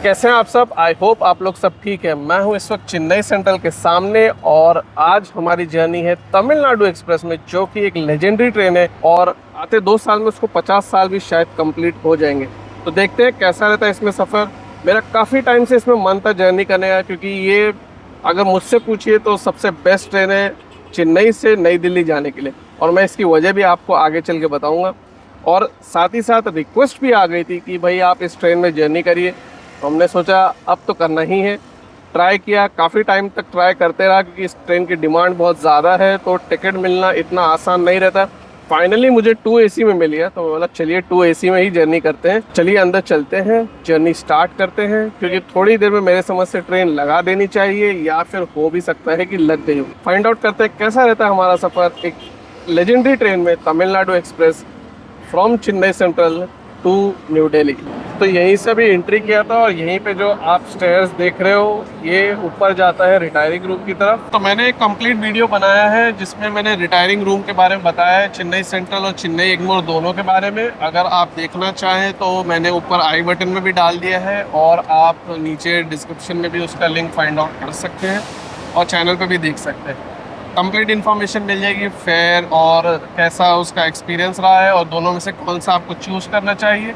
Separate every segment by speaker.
Speaker 1: कैसे हैं आप सब। आई होप आप लोग सब ठीक है। मैं हूं इस वक्त चेन्नई सेंट्रल के सामने और आज हमारी जर्नी है तमिलनाडु एक्सप्रेस में, जो कि एक लेजेंडरी ट्रेन है और आते 2 साल में उसको 50 साल भी शायद कंप्लीट हो जाएंगे। तो देखते हैं कैसा रहता है इसमें सफ़र। मेरा काफ़ी टाइम से इसमें मन था जर्नी करने का, क्योंकि ये अगर मुझसे पूछिए तो सबसे बेस्ट ट्रेन है चेन्नई से नई दिल्ली जाने के लिए, और मैं इसकी वजह भी आपको आगे चल के बताऊँगा। और साथ ही साथ रिक्वेस्ट भी आ गई थी कि भाई आप इस ट्रेन में जर्नी करिए, तो हमने सोचा अब तो करना ही है। ट्राई किया, काफ़ी टाइम तक ट्राई करते रहा, क्योंकि इस ट्रेन की डिमांड बहुत ज़्यादा है तो टिकट मिलना इतना आसान नहीं रहता। फाइनली मुझे 2 AC में मिली है, तो मैं बोला चलिए 2 AC में ही जर्नी करते हैं। चलिए अंदर चलते हैं, जर्नी स्टार्ट करते हैं, क्योंकि थोड़ी देर में मेरे समझ से ट्रेन लगा देनी चाहिए, या फिर हो भी सकता है कि लग गई हो। फाइंड आउट करते हैं कैसा रहता है हमारा सफ़र एक लेजेंडरी ट्रेन में, Tamil Nadu Express from Chennai Central to New Delhi. तो यहीं से भी एंट्री किया था, और यहीं पे जो आप स्टेयर्स देख रहे हो ये ऊपर जाता है रिटायरिंग रूम की तरफ। तो मैंने एक कंप्लीट वीडियो बनाया है जिसमें मैंने रिटायरिंग रूम के बारे में बताया है, चेन्नई सेंट्रल और चेन्नई एग्मोर दोनों के बारे में। अगर आप देखना चाहें तो मैंने ऊपर आई बटन में भी डाल दिया है, और आप नीचे डिस्क्रिप्शन में भी उसका लिंक फाइंड आउट कर सकते हैं, और चैनल पर भी देख सकते हैं। कंप्लीट इन्फॉर्मेशन मिल जाएगी, फेयर और कैसा उसका एक्सपीरियंस रहा है, और दोनों में से कौन सा आपको चूज़ करना चाहिए।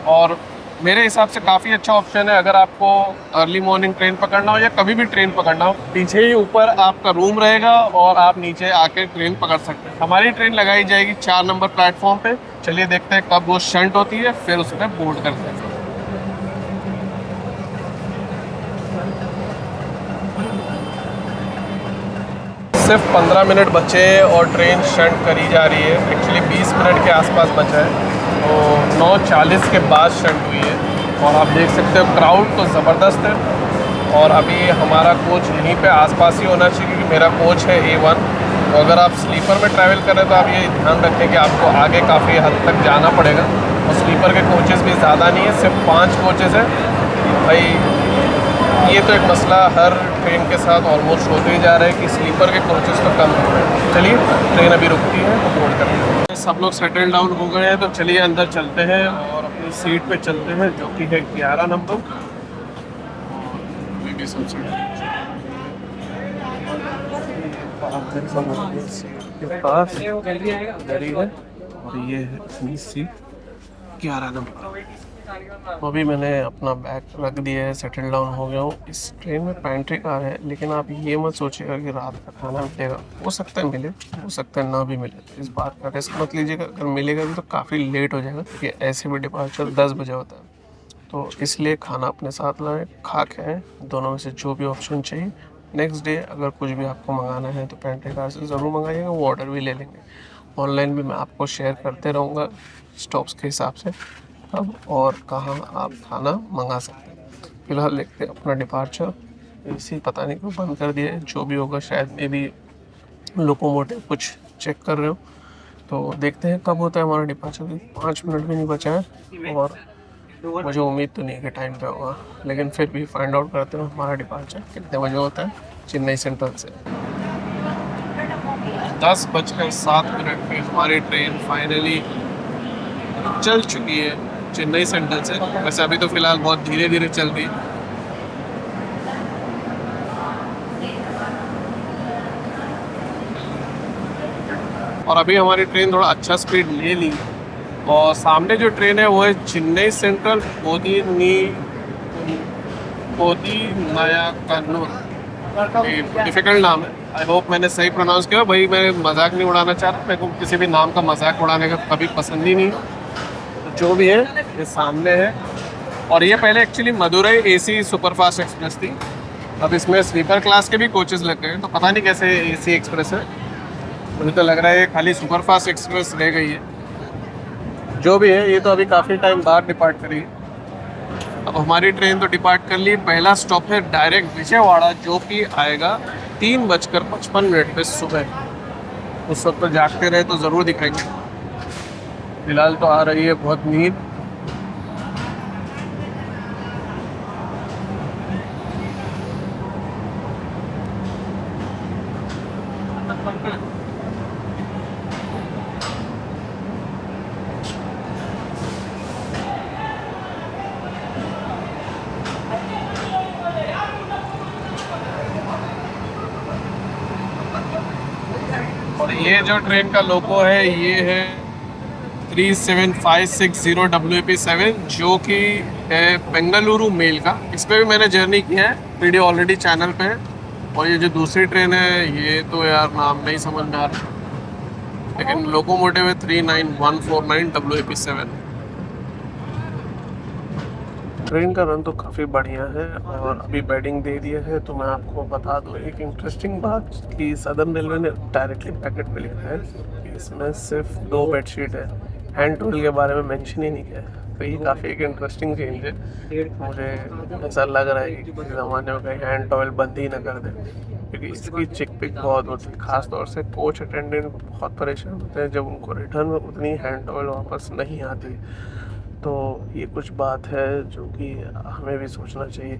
Speaker 1: और मेरे हिसाब से काफ़ी अच्छा ऑप्शन है अगर आपको अर्ली मॉर्निंग ट्रेन पकड़ना हो या कभी भी ट्रेन पकड़ना हो। पीछे ही ऊपर आपका रूम रहेगा और आप नीचे आके ट्रेन पकड़ सकते हैं। हमारी ट्रेन लगाई जाएगी 4 नंबर प्लेटफॉर्म पे। चलिए देखते हैं कब वो शंट होती है, फिर उसमें बोर्ड करते हैं। सिर्फ 15 मिनट बचे और ट्रेन शंट करी जा रही है। एक्चुअली 20 मिनट के आसपास बचा है, तो 9:40 के बाद शंट हुई है। और आप देख सकते हो क्राउड तो ज़बरदस्त है। और अभी हमारा कोच यहीं पे आसपास ही होना चाहिए, क्योंकि मेरा कोच है A1। तो अगर आप स्लीपर में ट्रैवल कर रहे हैं तो आप ये ध्यान रखें कि आपको आगे काफ़ी हद तक जाना पड़ेगा। और स्लीपर के कोचेज़ भी ज़्यादा नहीं है, सिर्फ 5 कोचेज़ हैं भाई। ये तो एक मसला हर ट्रेन के साथ ऑलमोस्ट होते ही जा रहा है कि स्लीपर के कोचेस तो कम हो रहे हैं। चलिए ट्रेन अभी रुकती है तो बोर्ड करते हैं। सब लोग सेटल डाउन हो गए हैं, तो चलिए अंदर चलते हैं और अपनी सीट पे चलते हैं, जो कि है 11 नंबर। के पास गली है, और ये है अपनी सीट 11 नंबर। तो अभी मैंने अपना बैग रख दिया है, सेटल डाउन हो गया हूँ। इस ट्रेन में पैंट्री कार है, लेकिन आप ये मत सोचिएगा कि रात का खाना मिलेगा। हो सकता है मिले, हो सकता है ना भी मिले, तो इस बात का रिस्क मत लीजिएगा। अगर मिलेगा भी तो काफ़ी लेट हो जाएगा, क्योंकि ऐसे भी डिपार्चर 10 बजे होता है। तो इसलिए खाना अपने साथ लाएँ, खा के आएँ, दोनों में से जो भी ऑप्शन चाहिए। नेक्स्ट डे अगर कुछ भी आपको मंगाना है तो पैंट्री कार से ज़रूर मंगाइएगा, वो ऑर्डर भी ले लेंगे। ऑनलाइन भी मैं आपको शेयर करते रहूँगा स्टॉप्स के हिसाब से, कब और कहाँ आप खाना मंगा सकते हैं। फ़िलहाल देखते हैं अपना डिपार्चर। इसी पता नहीं क्यों बंद कर दिया है, जो भी होगा शायद मे बी लोकोमोटिव कुछ चेक कर रहे हो। तो देखते हैं कब होता है हमारा डिपार्चर। 5 मिनट भी नहीं बचा है, और मुझे उम्मीद तो नहीं है कि टाइम पे होगा, लेकिन फिर भी फाइंड आउट करते हैं हमारा डिपार्चर कितने बजे होता है चेन्नई सेंट्रल से। 10:07 पे हमारी ट्रेन फाइनली चल चुकी है चेन्नई सेंट्रल से। वैसे अभी तो फ़िलहाल बहुत धीरे धीरे चल रही है। और अभी हमारी ट्रेन थोड़ा अच्छा स्पीड ले ली, और सामने जो ट्रेन है वो है चेन्नई सेंट्रल कोदी नया कन्नूर। डिफ़िकल्ट नाम है, आई होप मैंने सही प्रोनाउंस किया भाई। मैं मजाक नहीं उड़ाना चाह रहा, मेरे को किसी भी नाम का मजाक उड़ाने का कभी पसंद ही नहीं। तो जो भी है ये सामने है। और ये पहले actually Madurai AC superfast express थी। अब इसमें स्लीपर क्लास के भी कोचेज़ लग गए हैं, तो पता नहीं कैसे AC एक्सप्रेस है। मुझे तो लग रहा है ये खाली सुपरफास्ट एक्सप्रेस रह गई है। जो भी है, ये तो अभी काफ़ी टाइम बाद डिपार्ट करी है। अब हमारी ट्रेन तो डिपार्ट कर ली। पहला स्टॉप है डायरेक्ट विजयवाड़ा, जो कि आएगा 3:55 पे सुबह। उस वक्त तो जागते रहे तो ज़रूर दिखाएंगे। फिलहाल तो आ रही है बहुत नींद। और ये जो ट्रेन का लोगो है ये है 37560 WP7 जो कि है बेंगलुरु मेल का। इस पर भी मैंने जर्नी की है, वीडियो ऑलरेडी चैनल पे है। और ये जो दूसरी ट्रेन है ये तो यार नाम नहीं समझ में आ रहा, लेकिन लोकोमोटिव है 39149 WP7। ट्रेन का रन तो काफ़ी बढ़िया है और अभी बेडिंग दे दिया है। तो मैं आपको बता दूं एक इंटरेस्टिंग बात कि सदर्न रेलवे ने डायरेक्टली पैकेट पे लिखा है कि इसमें सिर्फ 2 बेडशीट है, हैंड टूल के बारे में मेंशन ही नहीं किया है। तो ये काफ़ी एक इंटरेस्टिंग चेंज है। मुझे ऐसा लग रहा है कि किसी ज़माने में कहीं हैंड टॉवल बंद ही ना कर दे, क्योंकि इसकी चिक पिक बहुत होती है। खासतौर से कोच अटेंडेंट बहुत परेशान होते हैं जब उनको रिटर्न में उतनी हैंड टॉवल वापस नहीं आती। तो ये कुछ बात है जो कि हमें भी सोचना चाहिए,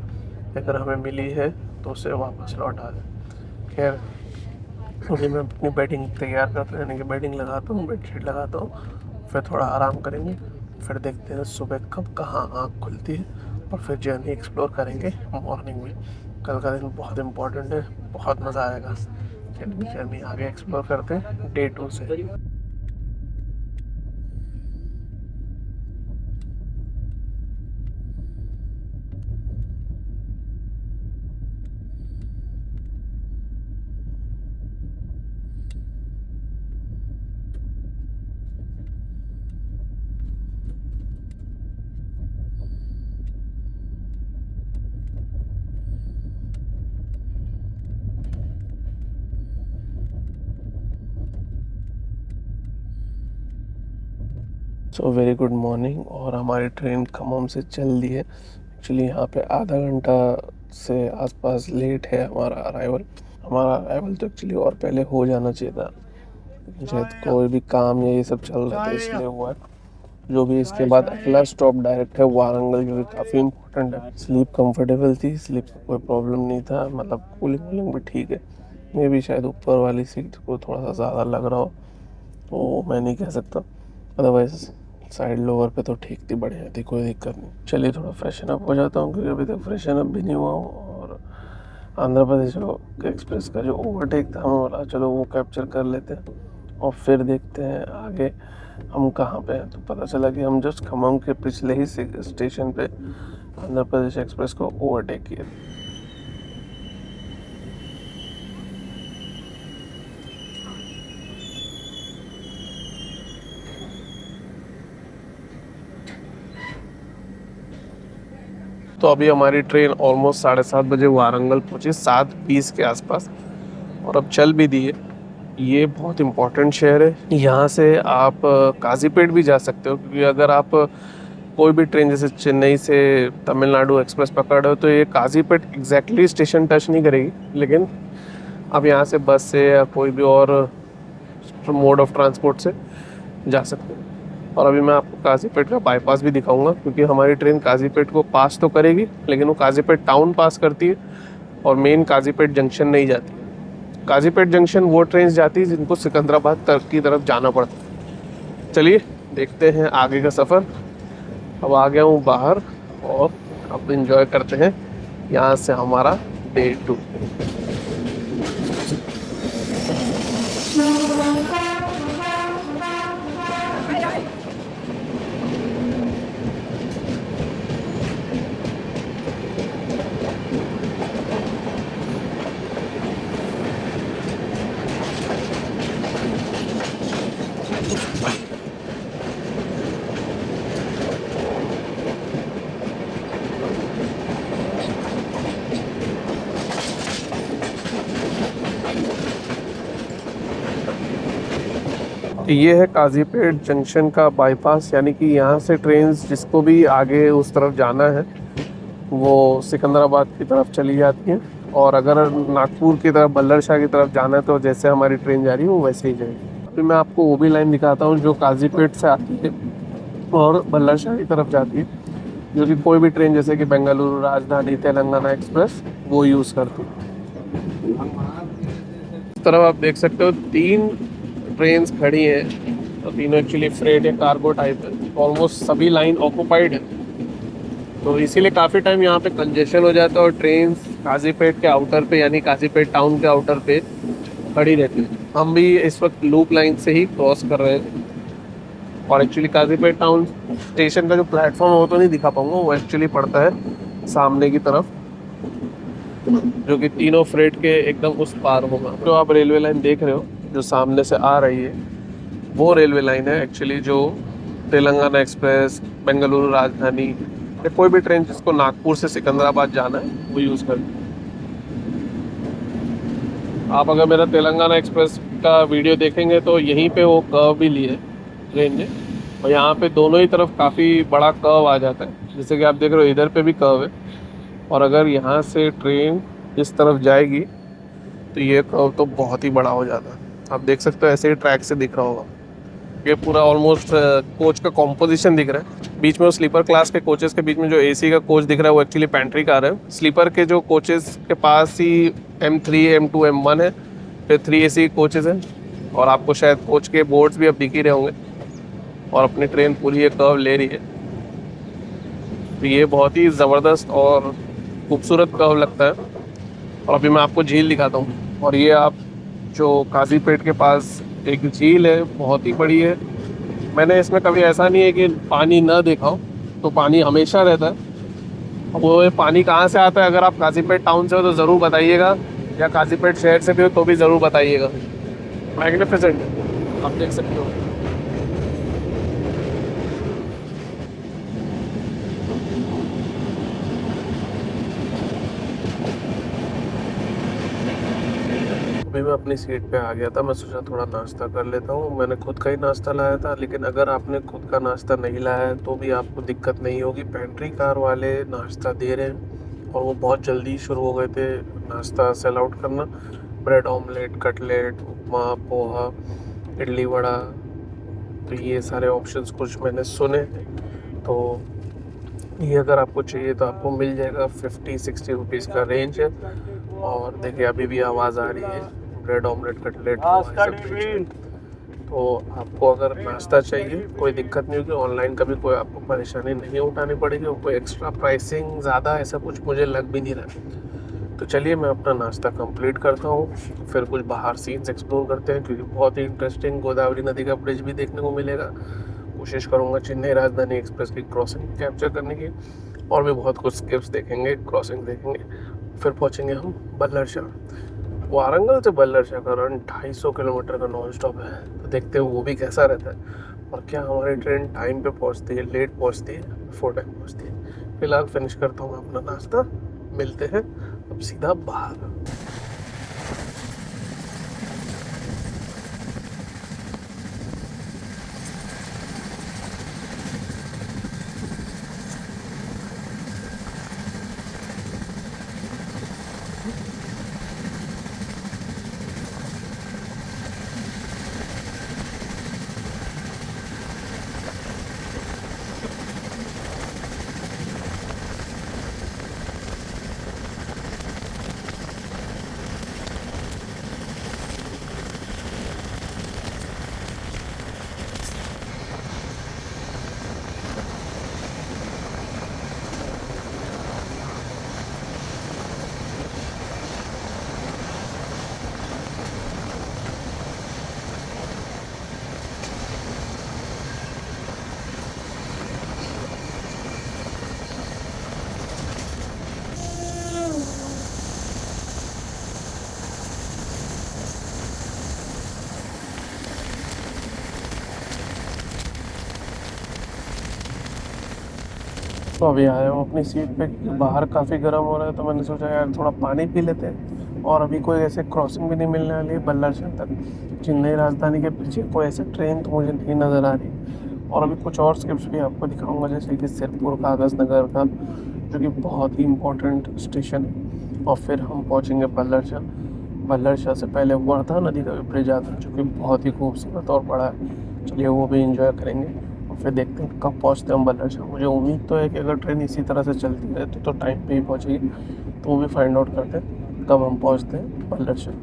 Speaker 1: अगर हमें मिली है तो उसे वापस लौटा दें। खैर अभी मैं अपनी बेडिंग तैयार करते हैं, यानी कि बेडिंग लगाता हूँ, बेडशीट लगाता हूँ, फिर थोड़ा आराम करेंगे। फिर देखते हैं सुबह कब कहाँ आँख खुलती है और फिर जर्नी एक्सप्लोर करेंगे मॉर्निंग में। कल का दिन बहुत इम्पोर्टेंट है, बहुत मज़ा आएगा। चलिए जर्नी आगे एक्सप्लोर करते हैं डे 2 से। सो वेरी गुड मॉर्निंग। और हमारी ट्रेन खम्मम से चल दी है। एक्चुअली यहाँ पे आधा घंटा से आसपास लेट है हमारा अराइवल। तो एक्चुअली और पहले हो जाना चाहिए था, शायद कोई भी काम या ये सब चल रहा था इसलिए हुआ है। जो भी इसके बाद अगला स्टॉप डायरेक्ट है वारंगल, जो कि काफ़ी इम्पोर्टेंट है। स्लीप कंफर्टेबल थी, स्लीप का कोई प्रॉब्लम नहीं था, मतलब कूलिंग भी ठीक है। मे भी शायद ऊपर वाली सीट को थोड़ा सा ज़्यादा लग रहा हो, तो मैं नहीं कह सकता। अदरवाइज साइड लोअर पे तो ठीक थी, बढ़िया थी, कोई दिक्कत नहीं। चलिए थोड़ा फ्रेशन अप हो जाता हूँ, क्योंकि अभी तक फ्रेशन अप भी नहीं हुआ हूँ। और आंध्र प्रदेश एक्सप्रेस का जो ओवरटेक था हमें बोला चलो वो कैप्चर कर लेते हैं और फिर देखते हैं आगे हम कहाँ पे हैं। तो पता चला कि हम जस्ट खम्मम के पिछले ही स्टेशन पे आंध्र प्रदेश एक्सप्रेस को ओवरटेक किया। तो अभी हमारी ट्रेन ऑलमोस्ट 7:30 बजे वारंगल पहुंची, 7:20 के आसपास, और अब चल भी दी है। ये बहुत इम्पोर्टेंट शहर है, यहाँ से आप काजीपेट भी जा सकते हो, क्योंकि अगर आप कोई भी ट्रेन जैसे चेन्नई से तमिलनाडु एक्सप्रेस पकड़ रहे हो तो ये काजीपेट एग्जैक्टली स्टेशन टच नहीं करेगी, लेकिन आप यहाँ से बस से या कोई भी और मोड ऑफ ट्रांसपोर्ट से जा सकते हो। और अभी मैं आपको काजीपेट का बाईपास भी दिखाऊंगा, क्योंकि हमारी ट्रेन काजीपेट को पास तो करेगी, लेकिन वो काजीपेट टाउन पास करती है और मेन काजीपेट जंक्शन नहीं जाती। काजीपेट जंक्शन वो ट्रेन जाती है जिनको सिकंदराबाद तक की तरफ जाना पड़ता है। चलिए देखते हैं आगे का सफ़र। अब आ गया हूँ बाहर और अब इंजॉय करते हैं यहाँ से हमारा डे 2। ये है काजीपेट जंक्शन का बाईपास, यानी कि यहाँ से ट्रेन जिसको भी आगे उस तरफ जाना है वो सिकंदराबाद की तरफ चली जाती हैं, और अगर नागपुर की तरफ बल्लर शाह की तरफ जाना है तो जैसे हमारी ट्रेन जा रही है वो वैसे ही जाएगी। फिर मैं आपको वो भी लाइन दिखाता हूँ जो काजीपेट से आती है और बल्लर शाह की तरफ जाती है, जो कि कोई भी ट्रेन जैसे कि बेंगलुरु राजधानी तेलंगाना एक्सप्रेस वो यूज़ करती है। इस तरफ आप देख सकते हो 3 ट्रेन्स खड़ी हैं, तो तीनों एक्चुअली फ्रेट या कार्गो टाइप है। ऑलमोस्ट सभी लाइन ऑक्यूपाइड है, तो इसीलिए काफ़ी टाइम यहाँ पे कंजेशन हो जाता है और ट्रेन्स काजीपेट के आउटर पे, यानी काजीपेट टाउन के आउटर पे खड़ी रहती है। हम भी इस वक्त लूप लाइन से ही क्रॉस कर रहे हैं और एक्चुअली काजीपेट टाउन स्टेशन का जो प्लेटफॉर्म है वो तो नहीं दिखा पाऊंगा, वो एक्चुअली पड़ता है सामने की तरफ, जो कि तीनों फ्रेट के एकदम उस पार होगा। जो आप रेलवे लाइन देख रहे हो जो सामने से आ रही है, वो रेलवे लाइन है एक्चुअली जो तेलंगाना एक्सप्रेस, बेंगलुरु राजधानी या कोई भी ट्रेन जिसको नागपुर से सिकंदराबाद जाना है वो यूज़ कर। आप अगर मेरा तेलंगाना एक्सप्रेस का वीडियो देखेंगे तो यहीं पे वो कर्व भी लिए ट्रेन ने, और यहाँ पे दोनों ही तरफ काफ़ी बड़ा कर्व आ जाता है, जैसे कि आप देख रहे हो इधर पे भी कर्व है। और अगर यहाँ से ट्रेन इस तरफ जाएगी तो ये कर्व तो बहुत ही बड़ा हो जाता है। आप देख सकते हो ऐसे ही ट्रैक से दिख रहा होगा, ये पूरा ऑलमोस्ट कोच का कॉम्पोजिशन दिख रहा है। बीच में वो स्लीपर क्लास के कोचेस के बीच में जो एसी का कोच दिख रहा है वो एक्चुअली पेंट्री कार है। स्लीपर के जो कोचेस के पास ही M3, M2, M1 है, फिर 3 AC कोचेस हैं, और आपको शायद कोच के बोर्ड्स भी अब दिख ही रहे होंगे। और अपनी ट्रेन पूरी ये कर्व ले रही है, तो ये बहुत ही ज़बरदस्त और खूबसूरत कर्व लगता है। और अभी मैं आपको झील दिखाता हूँ, और ये आप जो काजीपेट के पास एक झील है, बहुत ही बड़ी है। मैंने इसमें कभी ऐसा नहीं है कि पानी ना देखा हो, तो पानी हमेशा रहता है। अब वो पानी कहाँ से आता है, अगर आप काजीपेट टाउन से हो तो ज़रूर बताइएगा, या काजीपेट शहर से भी हो तो भी ज़रूर बताइएगा। मैग्निफिसेंट आप देख सकते हो। अभी मैं अपनी सीट पे आ गया था, मैं सोचा थोड़ा नाश्ता कर लेता हूँ। मैंने खुद का ही नाश्ता लाया था, लेकिन अगर आपने खुद का नाश्ता नहीं लाया है तो भी आपको दिक्कत नहीं होगी। पेंट्री कार वाले नाश्ता दे रहे हैं और वो बहुत जल्दी शुरू हो गए थे नाश्ता सेल आउट करना। ब्रेड ऑमलेट, कटलेट, उपमा, पोहा, इडली वड़ा, तो ये सारे ऑप्शंस कुछ मैंने सुने। तो ये अगर आपको चाहिए तो आपको मिल जाएगा। 50-60 रुपीज़ का रेंज है। और देखिए अभी भी आवाज़ आ रही है ब्रेड ऑमलेट, कटलेट, तो आपको अगर नाश्ता चाहिए कोई दिक्कत नहीं होगी। ऑनलाइन कभी कोई आपको परेशानी नहीं उठानी पड़ेगी, और कोई एक्स्ट्रा प्राइसिंग ज़्यादा ऐसा कुछ मुझे लग भी नहीं रहा। तो चलिए मैं अपना नाश्ता कंप्लीट करता हूँ, फिर कुछ बाहर सीन्स एक्सप्लोर करते हैं, क्योंकि बहुत ही इंटरेस्टिंग गोदावरी नदी का ब्रिज भी देखने को मिलेगा। कोशिश करूँगा चेन्नई राजधानी एक्सप्रेस की क्रॉसिंग कैप्चर करने की, और भी बहुत कुछ स्किप्स देखेंगे, क्रॉसिंग देखेंगे। फिर पहुँचेंगे हम बल्लर शाह। वारंगल से बल्लर शाह का रन 250 किलोमीटर का नॉन स्टॉप है, तो देखते हैं वो भी कैसा रहता है, और क्या हमारी ट्रेन टाइम पे पहुँचती है, लेट पहुँचती है, बिफोर टाइम पहुँचती है। फिलहाल फिनिश करता हूँ अपना नाश्ता, मिलते हैं अब सीधा बाहर। तो अभी आया हूँ अपनी सीट पे, बाहर काफ़ी गर्म हो रहा है, तो मैंने सोचा यार थोड़ा पानी पी लेते हैं। और अभी कोई ऐसे क्रॉसिंग भी नहीं मिलने वाली है बल्लर शाह तक। चेन्नई राजधानी के पीछे कोई ऐसे ट्रेन तो मुझे नहीं नज़र आ रही। और अभी कुछ और स्किप्स भी आपको दिखाऊंगा, जैसे कि सिरपुर कागज़ नगर का, जो कि बहुत ही इम्पोर्टेंट स्टेशन है। और फिर हम पहुँचेंगे बल्लर शाह। बल्लर शाह से पहले वर्धा नदी का भी ब्रिज आता है, जो कि बहुत ही खूबसूरत और बड़ा है। चलिए वो भी इंजॉय करेंगे, फिर देखते हैं कब पहुंचते हैं हम बल्लर शाह। मुझे उम्मीद तो है कि अगर ट्रेन इसी तरह से चलती है तो टाइम पे ही पहुंचेगी, तो वो भी फाइंड आउट करते हैं कब हम पहुंचते हैं बल्लर शाह।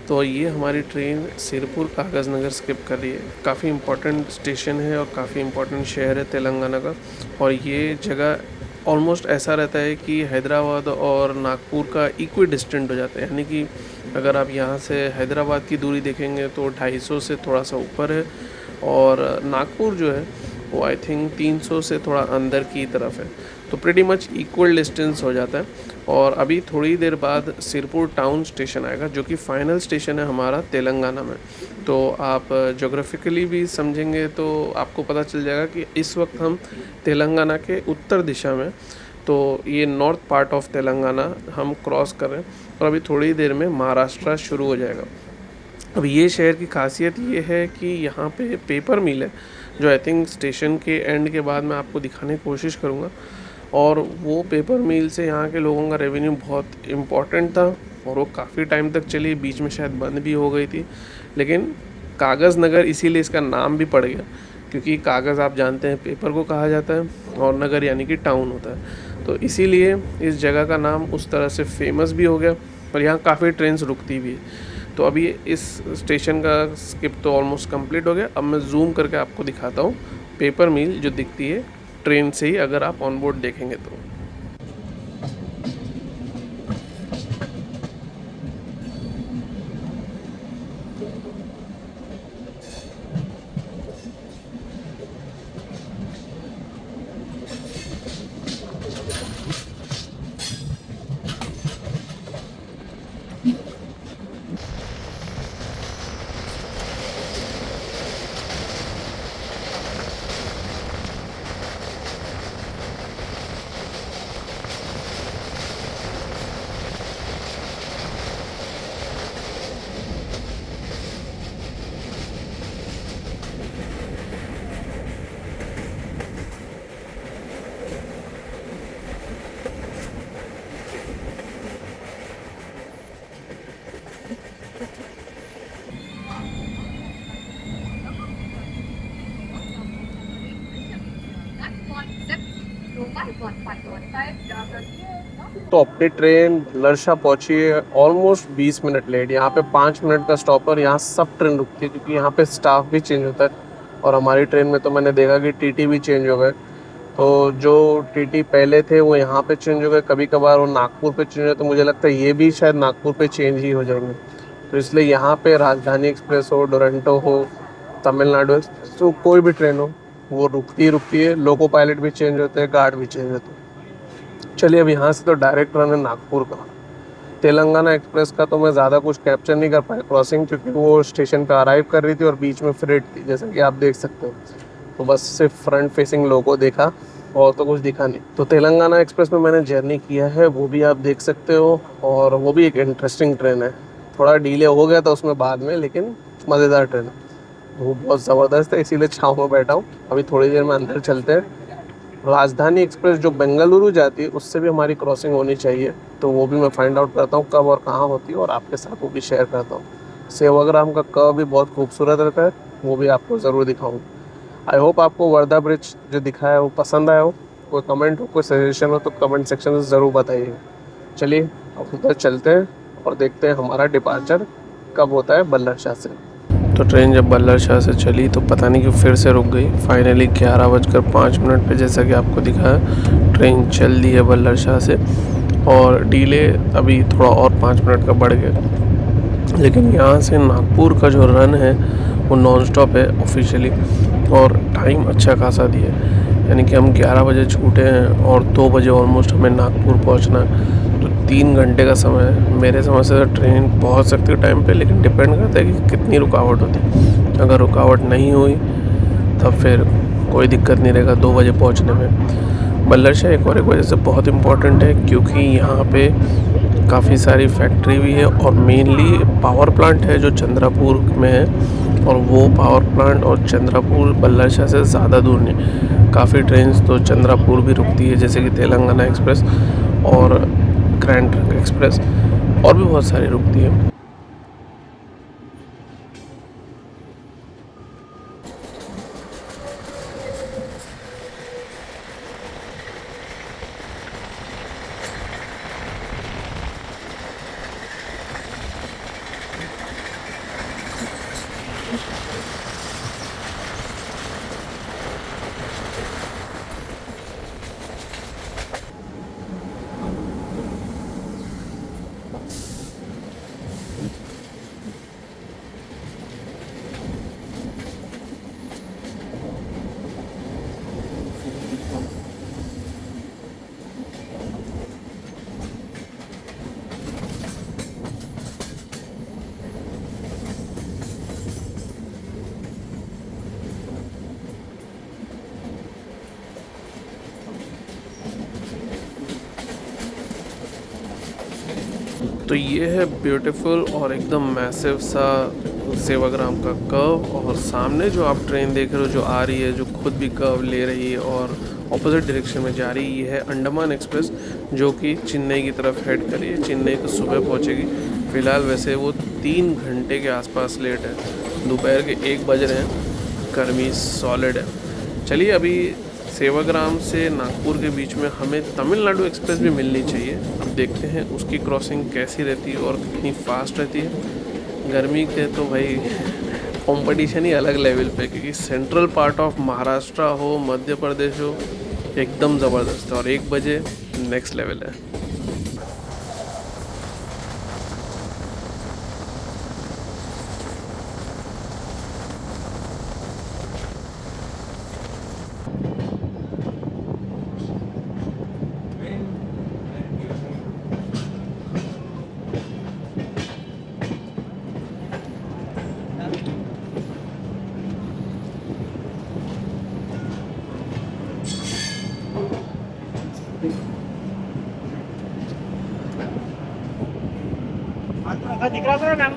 Speaker 1: तो ये हमारी ट्रेन सिरपुर कागज़ नगर स्किप कर रही है। काफ़ी इम्पोर्टेंट स्टेशन है और काफ़ी इम्पोर्टेंट शहर है तेलंगाना का, और ये जगह ऑलमोस्ट ऐसा रहता है कि हैदराबाद और नागपुर का इक्वी डिस्टेंट हो जाता है, यानी कि अगर आप यहाँ से हैदराबाद की दूरी देखेंगे तो 250 से थोड़ा सा ऊपर है, और नागपुर जो है वो आई थिंक 300 से थोड़ा अंदर की तरफ है। तो प्रीटी मच इक्वल डिस्टेंस हो जाता है। और अभी थोड़ी देर बाद सिरपुर टाउन स्टेशन आएगा, जो कि फाइनल स्टेशन है हमारा तेलंगाना में। तो आप जोग्राफिकली भी समझेंगे तो आपको पता चल जाएगा कि इस वक्त हम तेलंगाना के उत्तर दिशा में, तो ये नॉर्थ पार्ट ऑफ तेलंगाना हम क्रॉस कर रहे हैं, और अभी थोड़ी देर में महाराष्ट्र शुरू हो जाएगा। अब ये शहर की खासियत ये है कि यहाँ पे पेपर मिल है, जो आई थिंक स्टेशन के एंड के बाद मैं आपको दिखाने की कोशिश करूँगा। और वो पेपर मिल से यहाँ के लोगों का रेवेन्यू बहुत इम्पॉर्टेंट था, और वो काफ़ी टाइम तक चली, बीच में शायद बंद भी हो गई थी। लेकिन कागज़ नगर इसीलिए इसका नाम भी पड़ गया, क्योंकि कागज़ आप जानते हैं पेपर को कहा जाता है, और नगर यानी कि टाउन होता है। तो इसीलिए इस जगह का नाम उस तरह से फेमस भी हो गया, और यहाँ काफ़ी ट्रेन्स रुकती भी है। तो अभी इस स्टेशन का स्किप तो ऑलमोस्ट कंप्लीट हो गया। अब मैं जूम करके आपको दिखाता हूँ पेपर मिल जो दिखती है ट्रेन से ही, अगर आप ऑन बोर्ड देखेंगे तो। तो अपनी ट्रेन लरशा पहुंची है ऑलमोस्ट 20 मिनट लेट। यहाँ पे 5 मिनट का स्टॉप है, और यहाँ सब ट्रेन रुकती है, क्योंकि यहाँ पे स्टाफ भी चेंज होता है। और हमारी ट्रेन में तो मैंने देखा कि टीटी भी चेंज हो गए। तो जो टीटी पहले थे वो यहाँ पे चेंज हो गए, कभी कभार वो नागपुर पे चेंज हो, तो मुझे लगता है ये भी शायद नागपुर पे चेंज ही हो जाएंगे। तो इसलिए यहाँ पे राजधानी एक्सप्रेस हो, डोरंटो हो, तमिलनाडु एक्सप्रेस, तो कोई भी ट्रेन हो वो रुकती है। लोको पायलट भी चेंज होते हैं, गार्ड भी चेंज होते हैं। चलिए अब यहाँ से तो डायरेक्ट रन है नागपुर का। तेलंगाना एक्सप्रेस का तो मैं ज़्यादा कुछ कैप्चर नहीं कर पाया क्रॉसिंग, क्योंकि वो स्टेशन पे अराइव कर रही थी और बीच में फ्रेट थी, जैसा कि आप देख सकते हो। तो बस सिर्फ फ्रंट फेसिंग लोगो देखा, और तो कुछ दिखा नहीं। तो तेलंगाना एक्सप्रेस में मैंने जर्नी किया है, वो भी आप देख सकते हो, और वो भी एक इंटरेस्टिंग ट्रेन है। थोड़ा डिले हो गया था उसमें बाद में, लेकिन मज़ेदार ट्रेन है। वो बहुत ज़बरदस्त है, इसीलिए छाँव में बैठा हूँ। अभी थोड़ी देर में अंदर चलते हैं। राजधानी एक्सप्रेस जो बेंगलुरु जाती है उससे भी हमारी क्रॉसिंग होनी चाहिए, तो वो भी मैं फाइंड आउट करता हूँ कब और कहाँ होती है, और आपके साथ वो भी शेयर करता हूँ। सेवाग्राम का कर्व भी बहुत खूबसूरत रहता है, वो भी आपको ज़रूर दिखाऊंगा। आई होप आपको वर्धा ब्रिज जो दिखाया है वो पसंद आया हो। कोई कमेंट हो, कोई सजेशन हो, तो कमेंट सेक्शन में ज़रूर बताइए। चलिए अब उधर चलते हैं और देखते हैं हमारा डिपार्चर कब होता है बल्लर शाह से। तो ट्रेन जब बल्लर शाह से चली तो पता नहीं क्यों फिर से रुक गई। फाइनली 11:05 पे, जैसा कि आपको दिखा, ट्रेन चल दी है बल्लर शाह से, और डीले अभी थोड़ा और 5 मिनट का बढ़ गया। लेकिन यहाँ से नागपुर का जो रन है वो नॉन स्टॉप है ऑफिशियली, और टाइम अच्छा खासा दिया है। यानी कि हम 11 बजे छूटे हैं और 2 बजे ऑलमोस्ट हमें नागपुर पहुँचना है। तो 3 घंटे का समय है। मेरे समझ से ट्रेन पहुंच सकती है टाइम पे, लेकिन डिपेंड करता है कि कितनी रुकावट होती है। अगर रुकावट नहीं हुई तब फिर कोई दिक्कत नहीं रहेगा 2 बजे पहुंचने में। बल्लर शाह एक वजह से बहुत इम्पोर्टेंट है, क्योंकि यहाँ पे काफ़ी सारी फैक्ट्री भी है, और मेनली पावर प्लांट है जो चंद्रापुर में है। और वो पावर प्लांट और चंद्रापुर बल्लर शाह से ज़्यादा दूर नहीं। काफ़ी ट्रेन तो चंद्रापुर भी रुकती है, जैसे कि तेलंगाना एक्सप्रेस और ग्रैंड ट्रंक एक्सप्रेस, और भी बहुत सारी रुकती है। तो ये है ब्यूटीफुल और एकदम मैसिव सा सेवाग्राम का कर्व, और सामने जो आप ट्रेन देख रहे हो जो आ रही है, जो खुद भी कर्व ले रही है और ऑपोजिट डायरेक्शन में जा रही है, ये है अंडमान एक्सप्रेस, जो कि चेन्नई की तरफ हेड कर रही है। चेन्नई तो सुबह पहुंचेगी। फ़िलहाल वैसे वो 3 घंटे के आसपास लेट है, दोपहर के 1 बज रहे हैं, गर्मी सॉलिड है। चलिए, अभी सेवाग्राम से नागपुर के बीच में हमें तमिलनाडु एक्सप्रेस भी मिलनी चाहिए। अब देखते हैं उसकी क्रॉसिंग कैसी रहती है और कितनी फास्ट रहती है। गर्मी के तो भाई कंपटीशन ही अलग लेवल पे, क्योंकि सेंट्रल पार्ट ऑफ महाराष्ट्र हो, मध्य प्रदेश हो, एकदम ज़बरदस्त है, और 1 बजे नेक्स्ट लेवल है। दिख रहा था नाम।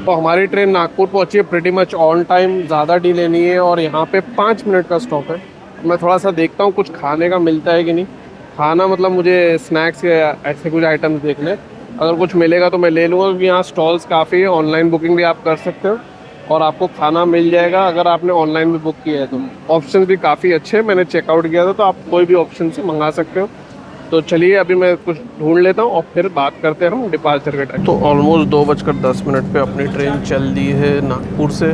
Speaker 1: तो हमारी ट्रेन नागपुर पहुंची है प्रीटी मच ऑन टाइम, ज़्यादा डिले नहीं है, और यहाँ पे 5 मिनट का स्टॉप है। मैं थोड़ा सा देखता हूँ कुछ खाने का मिलता है कि नहीं। खाना मतलब मुझे स्नैक्स या ऐसे कुछ आइटम्स देखने, अगर कुछ मिलेगा तो मैं ले लूँगा, क्योंकि यहाँ स्टॉल्स काफ़ी है। ऑनलाइन बुकिंग भी आप कर सकते हो और आपको खाना मिल जाएगा अगर आपने ऑनलाइन भी बुक किया है तो। ऑप्शन भी काफ़ी अच्छे हैं, मैंने चेकआउट किया था, तो आप कोई भी ऑप्शन से मंगा सकते हो। तो चलिए, अभी मैं कुछ ढूंढ लेता हूँ और फिर बात करते हैं हम डिपार्चर के टाइम। तो ऑलमोस्ट 2:10 पे अपनी ट्रेन चल दी है नागपुर से,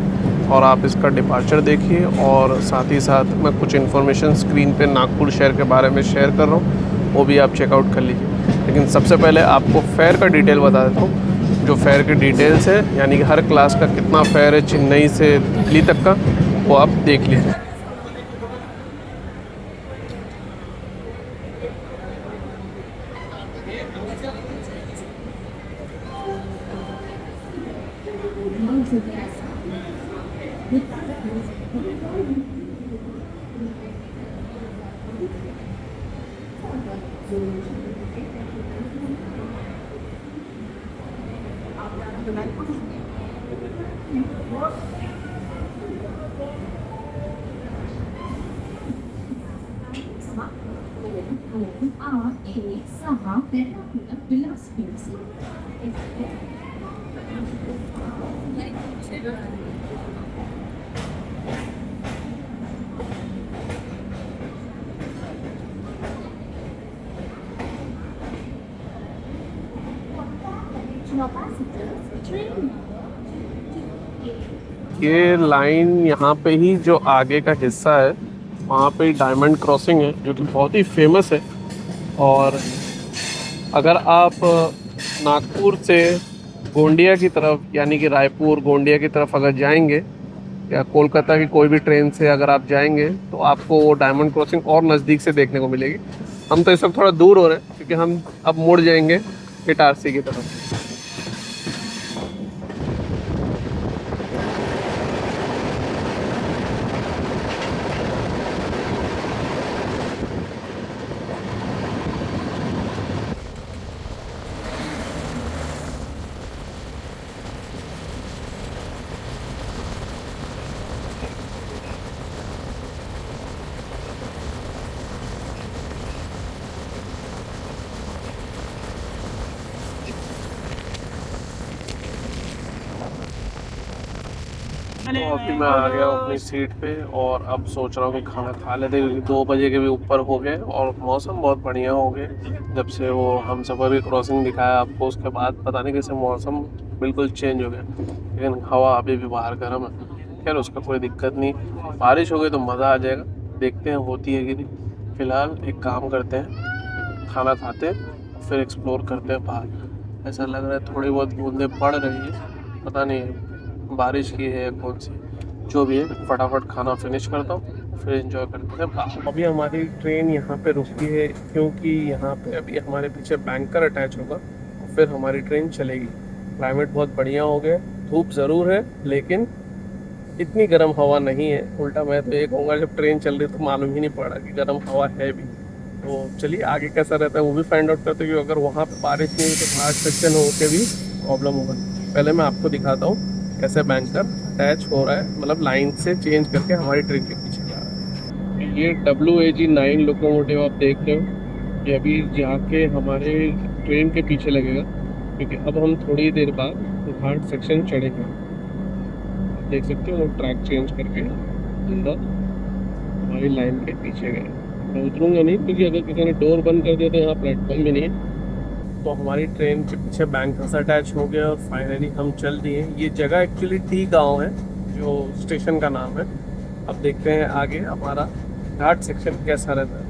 Speaker 1: और आप इसका डिपार्चर देखिए, और साथ ही साथ मैं कुछ इन्फॉर्मेशन स्क्रीन पे नागपुर शहर के बारे में शेयर कर रहा हूँ, वो भी आप चेकआउट कर लीजिए। लेकिन सबसे पहले आपको फेयर का डिटेल बता देता हूँ। जो फेयर की डिटेल्स है, यानी कि हर क्लास का कितना फेयर है चेन्नई से दिल्ली तक का, वो आप देख लीजिए। ये लाइन यहाँ पे ही जो आगे का हिस्सा है, वहाँ पे डायमंड क्रॉसिंग है, जो कि बहुत ही फेमस है। और अगर आप नागपुर से गोंडिया की तरफ, यानी कि रायपुर गोंडिया की तरफ अगर जाएंगे, या कोलकाता की कोई भी ट्रेन से अगर आप जाएंगे, तो आपको वो डायमंड क्रॉसिंग और नज़दीक से देखने को मिलेगी। हम तो इस वक्त थोड़ा दूर हो रहे हैं, क्योंकि हम अब मुड़ जाएंगे इटारसी की तरफ। तो अभी मैं आ गया हूँ अपनी सीट पे, और अब सोच रहा हूँ कि खाना खा लेते, क्योंकि 2 बजे के भी ऊपर हो गए और मौसम बहुत बढ़िया हो गए। जब से वो हम सफ़र की क्रॉसिंग दिखाया आपको, उसके बाद पता नहीं कैसे मौसम बिल्कुल चेंज हो गया, लेकिन हवा अभी भी बाहर गर्म है। खैर उसका कोई दिक्कत नहीं, बारिश हो गई तो मज़ा आ जाएगा, देखते हैं होती है कि नहीं। फ़िलहाल एक काम करते हैं, खाना खाते हैं फिर एक्सप्लोर करते हैं बाहर। ऐसा लग रहा है थोड़ी बहुत बूंदें पड़ रही है, पता नहीं बारिश की है कौन सी, जो भी है फटाफट खाना फिनिश करता हूँ फिर एंजॉय करते हैं बाहर। अभी हमारी ट्रेन यहाँ पे रुकी है क्योंकि यहाँ पे अभी हमारे पीछे बैंकर अटैच होगा और फिर हमारी ट्रेन चलेगी। क्लाइमेट बहुत बढ़िया हो गया, धूप ज़रूर है लेकिन इतनी गर्म हवा नहीं है। उल्टा मैं तो ये कहूँगा जब ट्रेन चल रही तो मालूम ही नहीं पड़ा कि गर्म हवा है भी। तो चलिए आगे कैसा रहता है वो भी फाइंड आउट करते हैं, क्योंकि अगर वहाँ पे बारिश नहीं हुई तो घाट सेक्शन हो के भी प्रॉब्लम होगा। पहले मैं आपको दिखाता हूँ कैसे बैंकर अटैच हो रहा है, मतलब लाइन से चेंज करके हमारी ट्रेन के पीछे जा रहा है। ये WAG9 लोकोमोटिव आप देख रहे हो, ये अभी जाके हमारे ट्रेन के पीछे लगेगा, क्योंकि अब हम थोड़ी देर बाद घाट सेक्शन चढ़ेंगे। देख सकते हो वो ट्रैक चेंज करके अंदर हमारी लाइन के पीछे गए। मैं उतरूंगा नहीं क्योंकि अगर किसी ने डोर बंद कर दिया तो यहाँ प्लेटफॉर्म भी नहीं है। तो हमारी ट्रेन के पीछे बैंकर्स अटैच हो गया और फाइनली हम चल दिए। ये जगह एक्चुअली टी गांव है जो स्टेशन का नाम है। अब देखते हैं आगे हमारा घाट सेक्शन कैसा रहता है।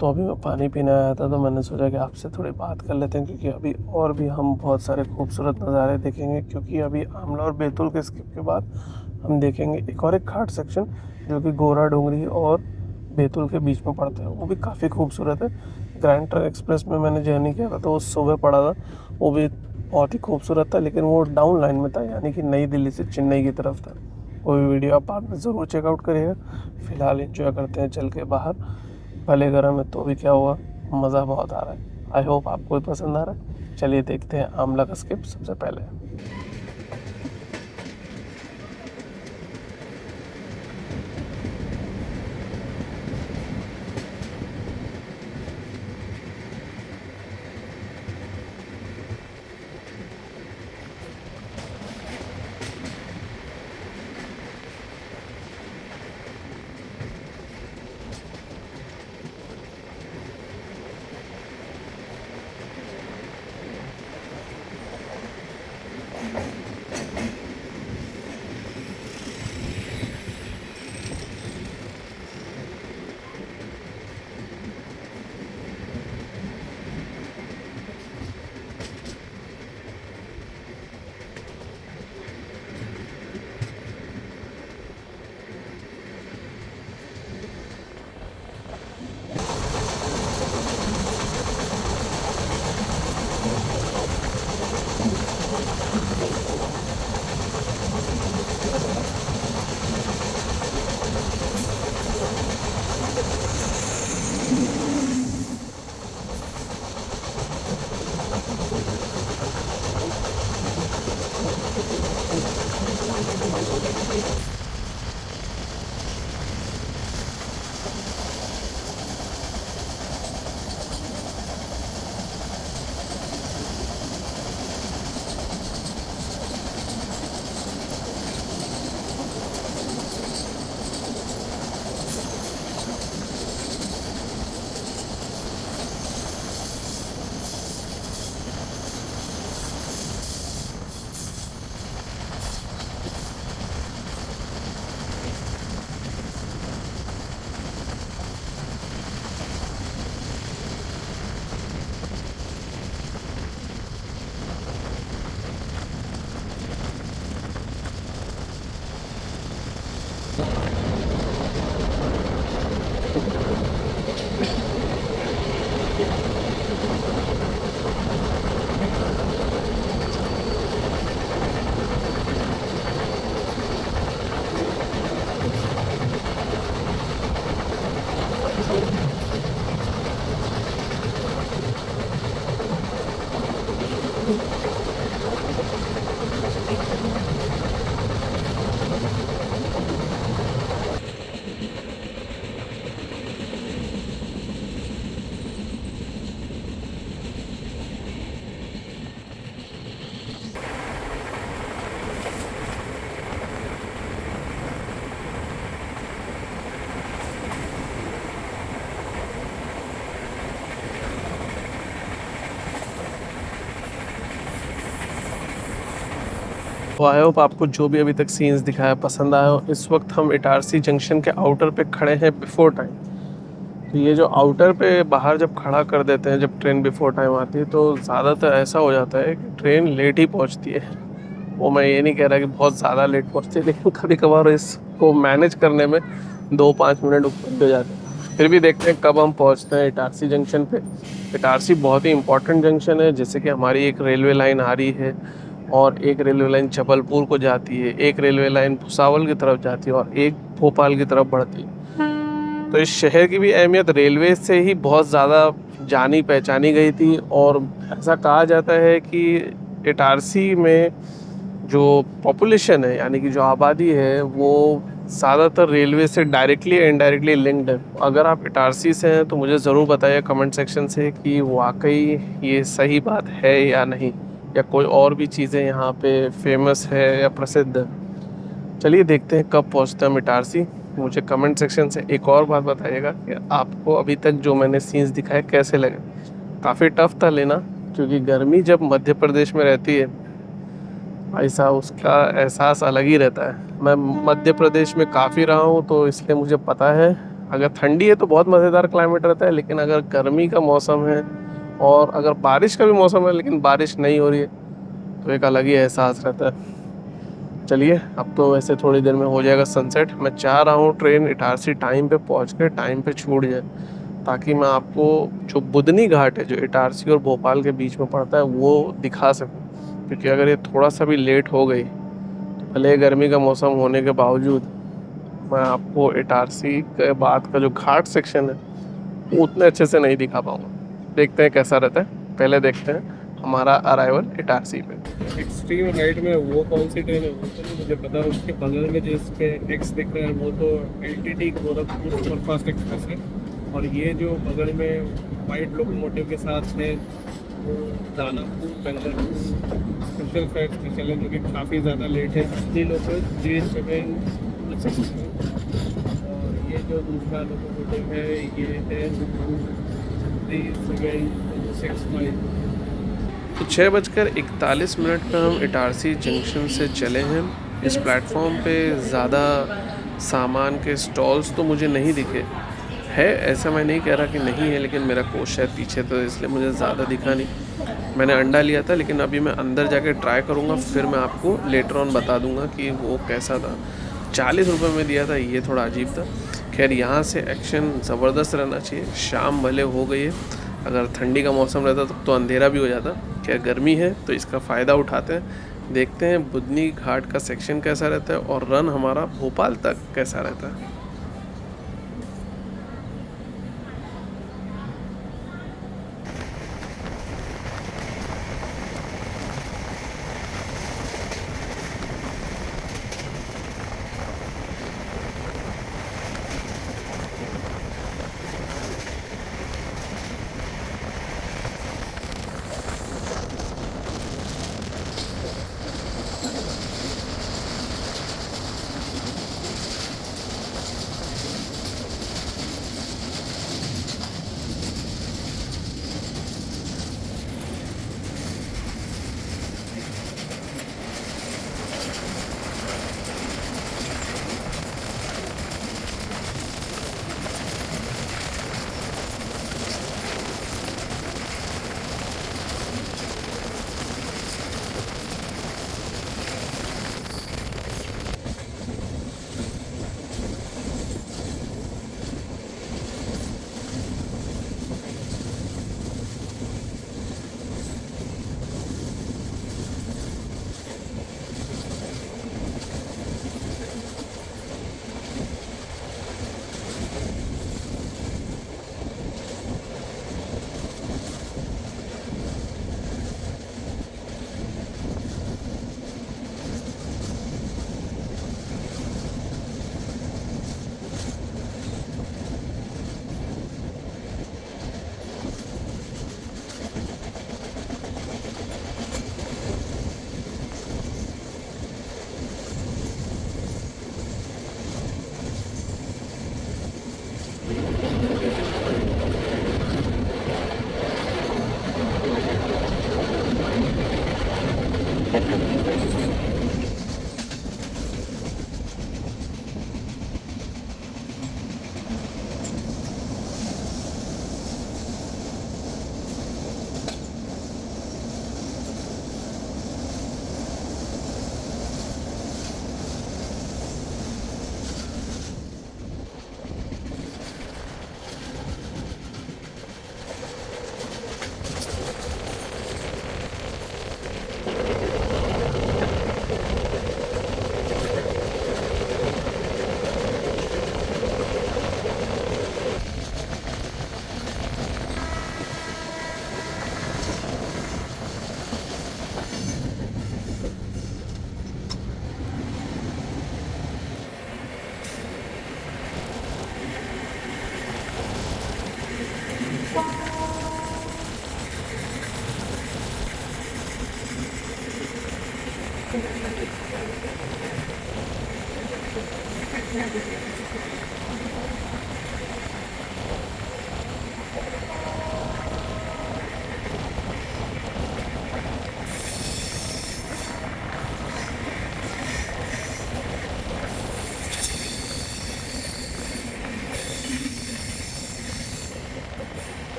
Speaker 1: तो अभी मैं पानी पीने आया था तो मैंने सोचा कि आपसे थोड़ी बात कर लेते हैं, क्योंकि अभी और भी हम बहुत सारे खूबसूरत नज़ारे देखेंगे। क्योंकि अभी आमला और बैतूल के स्किप के बाद हम देखेंगे एक घाट सेक्शन जो कि गोरा डोंगरी और बैतूल के बीच में पड़ता है, वो भी काफ़ी खूबसूरत है। ग्रैंड ट्रंक एक्सप्रेस में मैंने जर्नी किया था तो वो सुबह पड़ा था, वो भी बहुत ही खूबसूरत था, लेकिन वो डाउन लाइन में था, यानी कि नई दिल्ली से चेन्नई की तरफ था। वो भी वीडियो आप बाद में ज़रूर चेकआउट करिएगा। फ़िलहाल एंजॉय करते हैं चल के बाहर, भले गर्म है तो भी क्या हुआ, मज़ा बहुत आ रहा है। आई होप आपको भी पसंद आ रहा है। चलिए देखते हैं आमला का स्किप सबसे पहले। तो आई होप आपको जो भी अभी तक सीन्स दिखाया पसंद आया हो। इस वक्त हम इटारसी जंक्शन के आउटर पे खड़े हैं बिफोर टाइम। तो ये जो आउटर पे बाहर जब खड़ा कर देते हैं जब ट्रेन बिफोर टाइम आती है तो ज़्यादातर ऐसा हो जाता है कि ट्रेन लेट ही पहुंचती है। वो मैं ये नहीं कह रहा कि बहुत ज़्यादा लेट पहुंचती है, लेकिन कभी कभार इसको मैनेज करने में 2-5 मिनट ऊपर भी हो जाते हैं। फिर भी देखते हैं कब हम पहुंचते हैं इटारसी जंक्शन पे। इटारसी बहुत ही इंपॉर्टेंट जंक्शन है, जैसे कि हमारी एक रेलवे लाइन आ रही है और एक रेलवे लाइन जबलपुर को जाती है, एक रेलवे लाइन भुसावल की तरफ जाती है और एक भोपाल की तरफ बढ़ती है। तो इस शहर की भी अहमियत रेलवे से ही बहुत ज़्यादा जानी पहचानी गई थी। और ऐसा कहा जाता है कि इटारसी में जो पॉपुलेशन है यानी कि जो आबादी है वो ज़्यादातर रेलवे से डायरेक्टली या इनडायरेक्टली लिंक्ड है। अगर आप इटारसी से हैं तो मुझे ज़रूर बताइए कमेंट सेक्शन से कि वाकई ये सही बात है या नहीं, या कोई और भी चीज़ें यहाँ पे फेमस है या प्रसिद्ध है। चलिए देखते हैं कब पहुँचते हैं हम इटारसी। मुझे कमेंट सेक्शन से एक और बात बताइएगा कि आपको अभी तक जो मैंने सीन्स दिखाए कैसे लगे। काफ़ी टफ था लेना, क्योंकि गर्मी जब मध्य प्रदेश में रहती है ऐसा उसका एहसास अलग ही रहता है। मैं मध्य प्रदेश में काफ़ी रहा हूँ तो इसलिए मुझे पता है, अगर ठंडी है तो बहुत मज़ेदार क्लाइमेट रहता है, लेकिन अगर गर्मी का मौसम है और अगर बारिश का भी मौसम है लेकिन बारिश नहीं हो रही है तो एक अलग ही एहसास रहता है। चलिए अब तो वैसे थोड़ी देर में हो जाएगा सनसेट। मैं चाह रहा हूँ ट्रेन इटारसी टाइम पे पहुँच के टाइम पे छूट जाए, ताकि मैं आपको जो बुदनी घाट है जो इटारसी और भोपाल के बीच में पड़ता है वो दिखा सकूँ। क्योंकि अगर ये थोड़ा सा भी लेट हो गई तो भले गर्मी का मौसम होने के बावजूद मैं आपको इटारसी के बाद का जो घाट सेक्शन है वो उतने अच्छे से नहीं दिखा पाऊँगा। देखते हैं कैसा रहता है। पहले देखते हैं हमारा अराइवल इटारसी पे। एक्सट्रीम राइट में वो कौन सी ट्रेन है वो तो नहीं मुझे पता। उसके बगल में जिस पे एक्स दिख रहा है वो तो एलटीटी गोरखपुर सुपरफास्ट एक्सप्रेस है, और ये जो बगल में वाइट लोकोमोटिव के साथ है वो Danapur Bengaluru special fat special है, जो कि काफ़ी ज़्यादा लेट है। असली लोकल J7 और ये जो दूसरा लोकोमोटिव है ये है 3765। तो 6:41 पर हम इटारसी जंक्शन से चले हैं। इस प्लेटफॉर्म पे ज़्यादा सामान के स्टॉल्स तो मुझे नहीं दिखे। है ऐसा मैं नहीं कह रहा कि नहीं है, लेकिन मेरा कोच शायद पीछे तो इसलिए मुझे ज़्यादा दिखा नहीं। मैंने अंडा लिया था, लेकिन अभी मैं अंदर जाके ट्राई करूँगा, फिर मैं आपको लेटर ऑन बता दूँगा कि वो कैसा था। 40 रुपये में दिया था, ये थोड़ा अजीब था। खैर यहाँ से एक्शन ज़बरदस्त रहना चाहिए। शाम भले हो गई है, अगर ठंडी का मौसम रहता तो अंधेरा भी हो जाता। क्या गर्मी है तो इसका फ़ायदा उठाते हैं। देखते हैं बुदनी घाट का सेक्शन कैसा रहता है और रन हमारा भोपाल तक कैसा रहता है।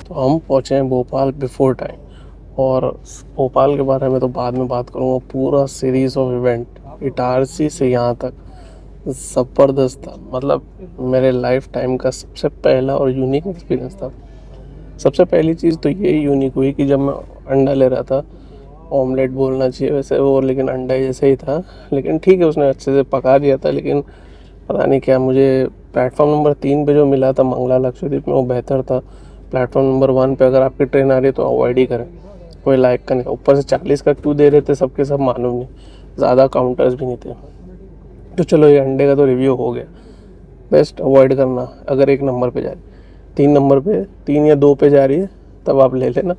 Speaker 1: तो हम पहुँचे हैं भोपाल बिफोर टाइम, और भोपाल के बारे में तो बाद में बात करूँगा। पूरा सीरीज़ ऑफ इवेंट इटारसी से यहाँ तक ज़बरदस्त था। मतलब मेरे लाइफ टाइम का सबसे पहला और यूनिक एक्सपीरियंस था। सबसे पहली चीज़ तो ये यूनिक हुई कि जब मैं अंडा ले रहा था, ऑमलेट बोलना चाहिए वैसे वो, लेकिन अंडा जैसे ही था, लेकिन ठीक है उसने अच्छे से पका दिया था। लेकिन पता नहीं क्या, मुझे प्लेटफॉर्म नंबर 3 पे जो मिला था मंगला लक्षद्वीप में वो बेहतर था। प्लेटफॉर्म नंबर 1 पे अगर आपकी ट्रेन आ रही है तो अवॉइड ही करें, कोई लाइक का नहीं। ऊपर से 40 का क्यों दे रहे थे सबके सब मालूम नहीं, ज़्यादा काउंटर्स भी नहीं थे। तो चलो ये अंडे का तो रिव्यू हो गया। बेस्ट अवॉइड करना अगर 1 नंबर पे जा रही, 3 नंबर पे, 3 या 2 पे जा रही है तब आप ले लेना।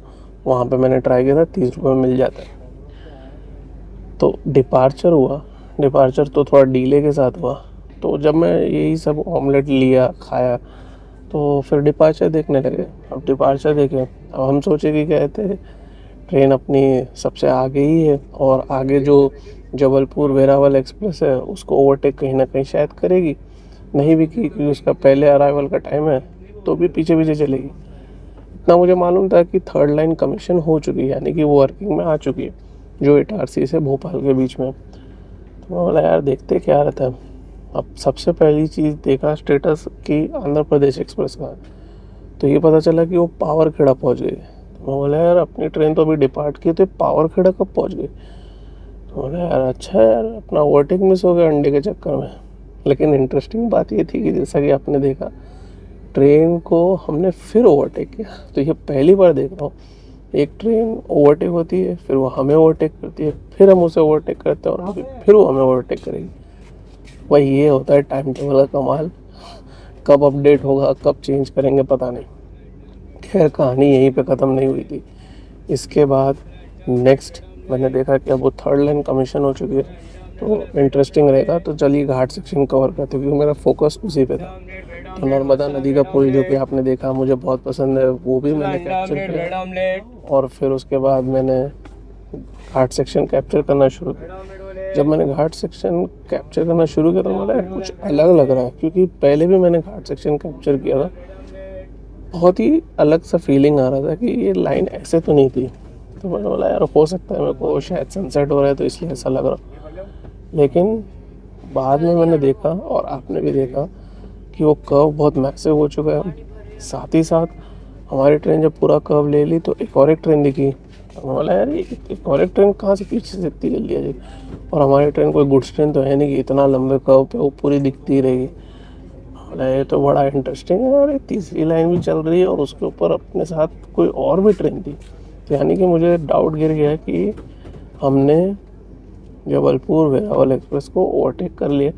Speaker 1: वहाँ पे मैंने ट्राई किया था, 30 रुपये में मिल जाता है। तो डिपार्चर हुआ, डिपार्चर तो थोड़ा डीले के साथ हुआ। तो जब मैं यही सब ऑमलेट लिया खाया तो फिर डिपार्चर देखने लगे। अब डिपार्चर देखे, अब हम सोचे कि कहते ट्रेन अपनी सबसे आगे ही है और आगे जो जबलपुर वेरावल एक्सप्रेस है उसको ओवरटेक कहीं ना कहीं शायद करेगी, नहीं भी की क्योंकि उसका पहले अराइवल का टाइम है, तो भी पीछे पीछे चलेगी। इतना मुझे मालूम था कि 3rd लाइन कमीशन हो चुकी है, यानी कि वो वर्किंग में आ चुकी है, जो इटारसी से भोपाल के बीच में। तो मैं बोला यार देखते क्या रहता है। अब सबसे पहली चीज़ देखा स्टेटस कि आंध्र प्रदेश एक्सप्रेस का है, तो ये पता चला कि वो पावरखेड़ा पहुंच गई। तो मैं बोला यार अपनी ट्रेन तो अभी डिपार्ट की, तो पावरखेड़ा कब पहुंच गई। तो बोला यार अच्छा है यार, अपना ओवरटेक मिस हो गया अंडे के चक्कर में। लेकिन इंटरेस्टिंग बात ये थी कि जैसा कि आपने देखा ट्रेन को हमने फिर ओवरटेक किया। तो ये पहली बार देख रहा हूँ, एक ट्रेन ओवरटेक होती है, फिर वो हमें ओवरटेक करती है, फिर हम उसे ओवरटेक करते हैं और अभी फिर वो हमें ओवरटेक करेगी। भाई ये होता है टाइम टेबल का कमाल, कब अपडेट होगा कब चेंज करेंगे पता नहीं। खैर कहानी यहीं पे ख़त्म नहीं हुई थी। इसके बाद नेक्स्ट मैंने देखा कि अब वो 3rd लाइन कमीशन हो चुकी है, तो इंटरेस्टिंग रहेगा। तो चलिए घाट सेक्शन कवर करते, क्योंकि मेरा फोकस उसी पे था। तो नर्मदा नदी का पुल जो कि आपने देखा मुझे बहुत पसंद है, वो भी मैंने कैप्चर किया। और फिर उसके बाद मैंने घाट सेक्शन कैप्चर करना शुरू किया। जब मैंने घाट सेक्शन कैप्चर करना शुरू किया तो मुझे कुछ अलग लग रहा है, क्योंकि पहले भी मैंने घाट सेक्शन कैप्चर किया था। बहुत ही अलग सा फीलिंग आ रहा था कि ये लाइन ऐसे तो नहीं थी। तो मैंने बोला यार हो सकता है मेरे को शायद सनसेट हो रहा है तो इसलिए ऐसा लग रहा। लेकिन बाद में मैंने देखा और आपने भी देखा कि वो कर्व बहुत मैसिव हो चुका है। साथ ही साथ हमारी ट्रेन जब पूरा कर्व ले ली तो एक और एक ट्रेन दिखी। तो बोला यार ये एक और एक ट्रेन कहाँ से पीछे से इतनी जल्दी आ जाएगी, और हमारी ट्रेन कोई गुड्स ट्रेन तो है नहीं कि इतना लंबे कर्व पे वो पूरी दिखती रहेगी। बोला ये तो बड़ा इंटरेस्टिंग है, और तीसरी लाइन भी चल रही है और उसके ऊपर अपने साथ कोई और भी ट्रेन थी। तो यानी कि मुझे डाउट गिर गया कि हमने जबलपुर वेरावल एक्सप्रेस को ओवरटेक कर लिया,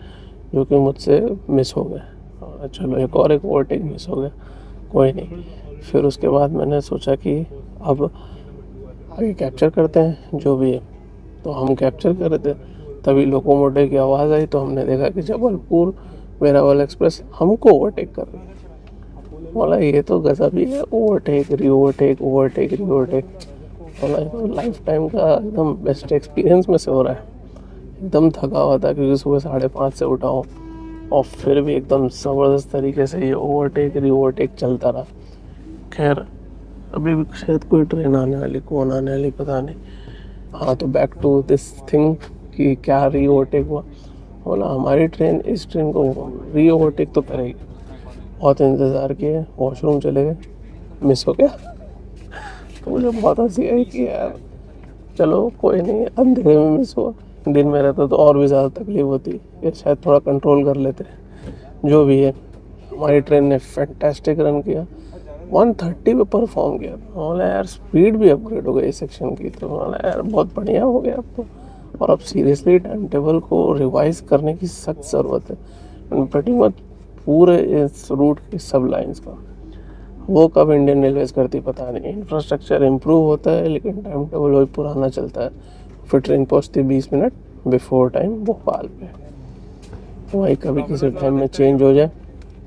Speaker 1: जो कि मुझसे मिस हो गया। चलो एक ओवरटेक मिस हो गया, कोई नहीं। फिर उसके बाद मैंने सोचा कि अब आगे कैप्चर करते हैं जो भी है। तो हम कैप्चर कर रहे थे, तभी लोकोमोटिव की आवाज़ आई तो हमने देखा कि जबलपुर वेरावल एक्सप्रेस हमको ओवरटेक कर रही है। बोला ये तो गजब ही है, ओवरटेक री ओवरटेक ओवरटेक री ओवरटेक। बोला ये तो लाइफ टाइम का एकदम बेस्ट एक्सपीरियंस में से हो रहा है। एकदम थका हुआ था क्योंकि सुबह 5:30 से उठा हूँ, और फिर भी एकदम ज़बरदस्त तरीके से ये ओवरटेक री ओवरटेक चलता रहा। खैर अभी भी शायद कोई ट्रेन आने वाली, कौन आने वाली पता नहीं। हाँ तो बैक टू दिस थिंग कि क्या री ओवरटेक हुआ। बोला हमारी ट्रेन इस ट्रेन को री ओवरटेक तो करेगी। बहुत इंतज़ार किए, वॉशरूम चले गए, मिस हो गया। तो मुझे बहुत हंसी आई कि यार चलो कोई नहीं, अंधेरे में मिस हुआ। दिन में रहता तो और भी ज़्यादा तकलीफ होती, या शायद थोड़ा कंट्रोल कर लेते। जो भी है, हमारी ट्रेन ने फैंटास्टिक रन किया, 130 पे परफॉर्म किया। बोला यार स्पीड भी अपग्रेड हो गई इस सेक्शन की। तो बोला यार बहुत बढ़िया हो गया अब तो, और अब सीरियसली टाइम टेबल को रिवाइज करने की सख्त ज़रूरत है। प्रति मच पूरे इस रूट की सब लाइंस का, वो कब इंडियन रेलवेज करती पता नहीं। इंफ्रास्ट्रक्चर इम्प्रूव होता है लेकिन टाइम टेबल वही पुराना चलता है। फिर ट्रेन पहुंचती 20 मिनट बिफोर टाइम भोपाल पे, वही कभी किसी टाइम में चेंज हो जाए।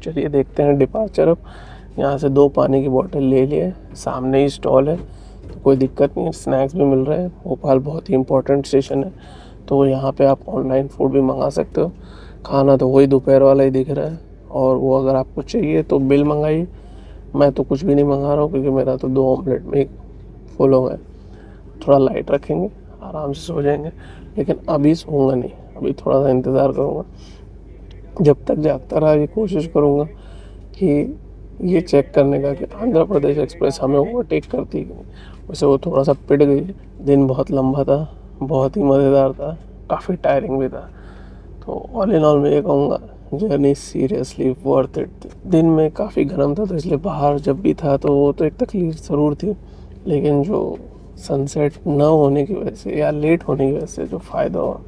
Speaker 1: चलिए देखते हैं डिपार्चर। अब यहाँ से 2 पानी की बोतल ले लिए, सामने ही स्टॉल है तो कोई दिक्कत नहीं है, स्नैक्स भी मिल रहे हैं। भोपाल बहुत ही इंपॉर्टेंट स्टेशन है तो यहाँ पे आप ऑनलाइन फूड भी मंगा सकते हो। खाना तो वही दोपहर वाला ही दिख रहा है, और वो अगर आपको चाहिए तो बिल मंगाइए। मैं तो कुछ भी नहीं मंगा रहा हूँ क्योंकि मेरा तो 2 ऑमलेट में ही फुल हो गए। थोड़ा लाइट रखेंगे, आराम से सो जाएंगे, लेकिन अभी सोऊंगा नहीं, अभी थोड़ा सा इंतज़ार करूँगा। जब तक जागता रहा ये कोशिश करूँगा कि ये चेक करने का कि आंध्र प्रदेश एक्सप्रेस हमें ओवरटेक करती कि नहीं। वैसे वो थोड़ा सा पिट गई। दिन बहुत लंबा था, बहुत ही मज़ेदार था, काफ़ी टायरिंग भी था। तो ऑल इन ऑल मैं ये कहूँगा जर्नी सीरियसली वर्थ इट थी। दिन में काफ़ी गर्म था तो इसलिए बाहर जब भी था तो वो तो एक तकलीफ ज़रूर थी, लेकिन जो सनसेट ना होने की वजह से या लेट होने की वजह से जो फ़ायदा हुआ